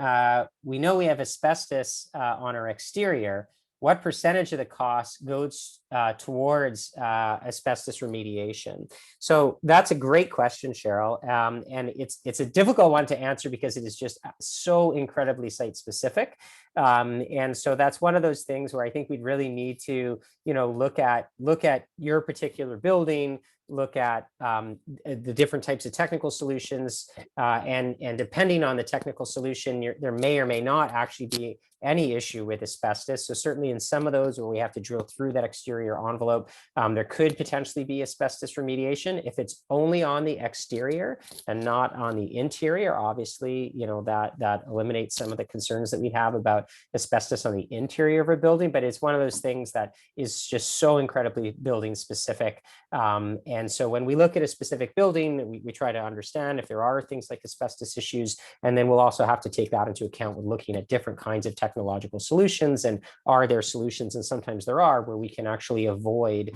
We know we have asbestos on our exterior. What percentage of the cost goes towards asbestos remediation? So that's a great question, Cheryl. And it's a difficult one to answer because it is just so incredibly site specific. And so that's one of those things where I think we'd really need to, look at your particular building, look at the different types of technical solutions, and depending on the technical solution, there may or may not actually be any issue with asbestos. So certainly in some of those where we have to drill through that exterior envelope, there could potentially be asbestos remediation. If it's only on the exterior and not on the interior, obviously, that eliminates some of the concerns that we have about asbestos on the interior of a building. But it's one of those things that is just so incredibly building specific. And so when we look at a specific building, we try to understand if there are things like asbestos issues, and then we'll also have to take that into account when looking at different kinds of technological solutions, and are there solutions, and sometimes there are, where we can actually avoid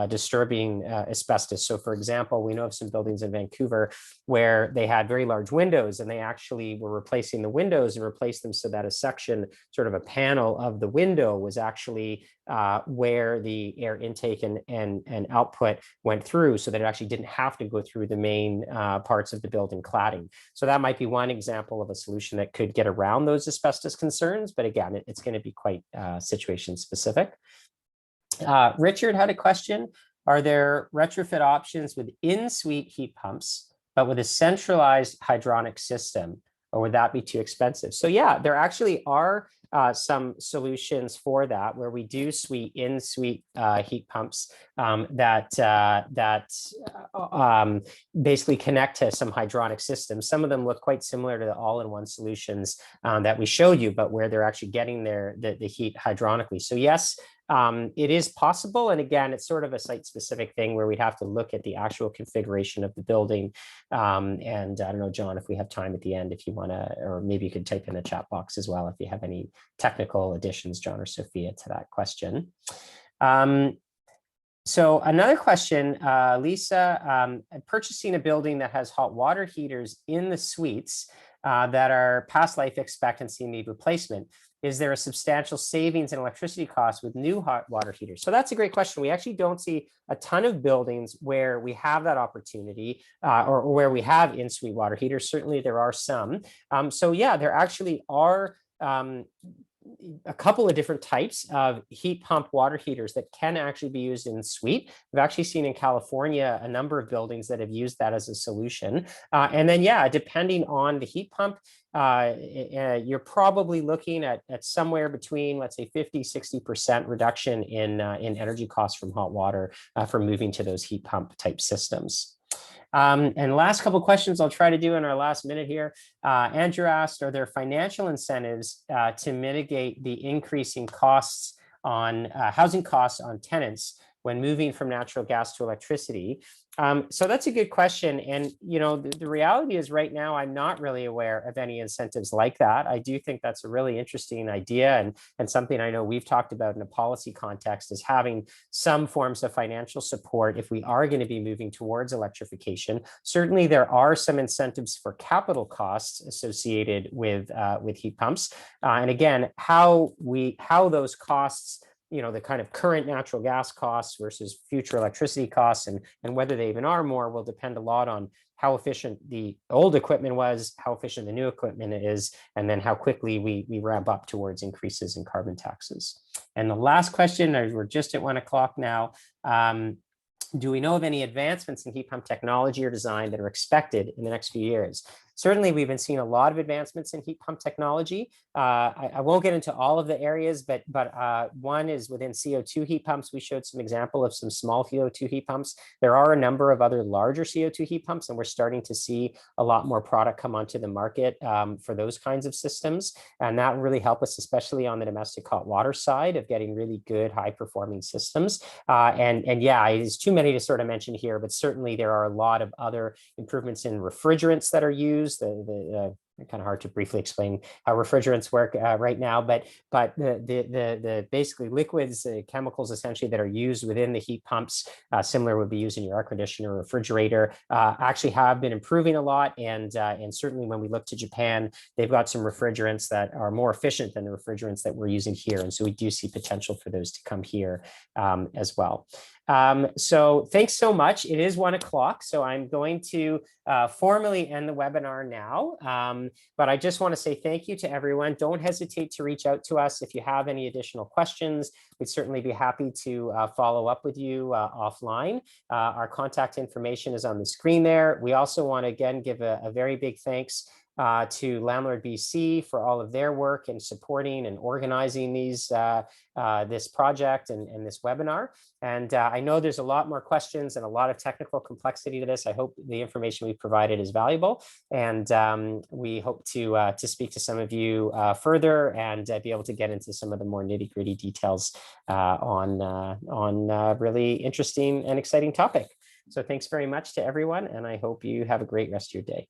disturbing asbestos. So for example, we know of some buildings in Vancouver where they had very large windows, and they actually were replacing the windows and replaced them so that a section, sort of a panel of the window, was actually where the air intake and output went through, so that it actually didn't have to go through the main parts of the building cladding. So that might be one example of a solution that could get around those asbestos concerns, but again, it's going to be quite situation specific. Richard had a question. Are there retrofit options with in-suite heat pumps, but with a centralized hydronic system, or would that be too expensive? So yeah, there actually are some solutions for that, where we do in-suite heat pumps that basically connect to some hydronic systems. Some of them look quite similar to the all-in-one solutions that we showed you, but where they're actually getting the heat hydronically. So yes, it is possible. And again, it's sort of a site-specific thing where we'd have to look at the actual configuration of the building. And I don't know, John, if we have time at the end, if you want to, or maybe you could type in the chat box as well if you have any technical additions, John or Sophia, to that question. So another question, Lisa, purchasing a building that has hot water heaters in the suites that are past life expectancy need replacement, is there a substantial savings in electricity costs with new hot water heaters? So that's a great question. We actually don't see a ton of buildings where we have that opportunity or where we have in-suite water heaters. Certainly there are some. So yeah, there actually are a couple of different types of heat pump water heaters that can actually be used in suite. We've actually seen in California a number of buildings that have used that as a solution. And then, yeah, depending on the heat pump, you're probably looking at somewhere between, let's say, 50–60% reduction in energy costs from hot water for moving to those heat pump type systems. And last couple of questions I'll try to do in our last minute here. Andrew asked, are there financial incentives to mitigate the increasing costs on housing costs on tenants when moving from natural gas to electricity? So that's a good question. And, the reality is right now, I'm not really aware of any incentives like that. I do think that's a really interesting idea and something I know we've talked about in a policy context, is having some forms of financial support if we are going to be moving towards electrification. Certainly, there are some incentives for capital costs associated with heat pumps. And again, how those costs, the kind of current natural gas costs versus future electricity costs, and whether they even are more, will depend a lot on how efficient the old equipment was, how efficient the new equipment is, and then how quickly we ramp up towards increases in carbon taxes. And the last question, we're just at 1 o'clock now. Do we know of any advancements in heat pump technology or design that are expected in the next few years? certainly we've been seeing a lot of advancements in heat pump technology. I won't get into all of the areas, but one is within CO2 heat pumps. We showed some example of some small CO2 heat pumps. There are a number of other larger CO2 heat pumps, and we're starting to see a lot more product come onto the market for those kinds of systems. And that really help us, especially on the domestic hot water side, of getting really good high performing systems. And yeah, it's too many to sort of mention here, but certainly there are a lot of other improvements in refrigerants that are used. Kind of hard to briefly explain how refrigerants work right now, but the basically liquids, chemicals essentially that are used within the heat pumps, similar would be used in your air conditioner or refrigerator, actually have been improving a lot. And certainly when we look to Japan, they've got some refrigerants that are more efficient than the refrigerants that we're using here. And so we do see potential for those to come here as well. So thanks so much. It is 1 o'clock, so I'm going to formally end the webinar now. But I just want to say thank you to everyone. Don't hesitate to reach out to us if you have any additional questions. We'd certainly be happy to follow up with you offline. Our contact information is on the screen there. We also want to again give a very big thanks to LandlordBC for all of their work in supporting and organizing these this project and this webinar. And I know there's a lot more questions and a lot of technical complexity to this. I hope the information we provided is valuable, and we hope to speak to some of you further and be able to get into some of the more nitty-gritty details on really interesting and exciting topic. So thanks very much to everyone, and I hope you have a great rest of your day.